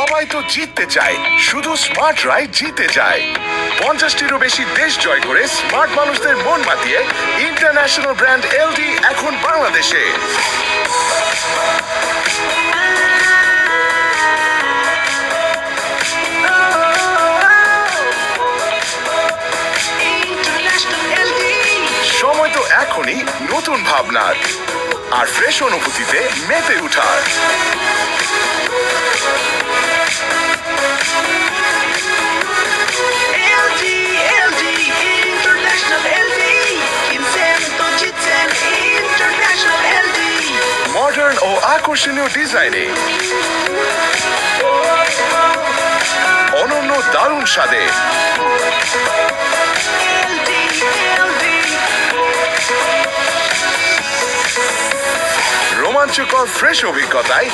সবাই তো জিততে চায়, শুধু স্মার্ট রাইড জিতে যায়। 50টিরও বেশি দেশ জয় করে স্মার্ট মানুষদের মন মাতিয়ে ইন্টারন্যাশনাল ব্র্যান্ড এলডি এখন বাংলাদেশে। সময় তো এখনই নতুন ভাবনার আর ফ্রেশ অনুভূতিতে মেতে উঠার। মডার্ন ও আকর্ষণীয় ডিজাইনে, অনন্য দারুণ স্বাদে, রোমাঞ্চকর ফ্রেশ অভিজ্ঞতায়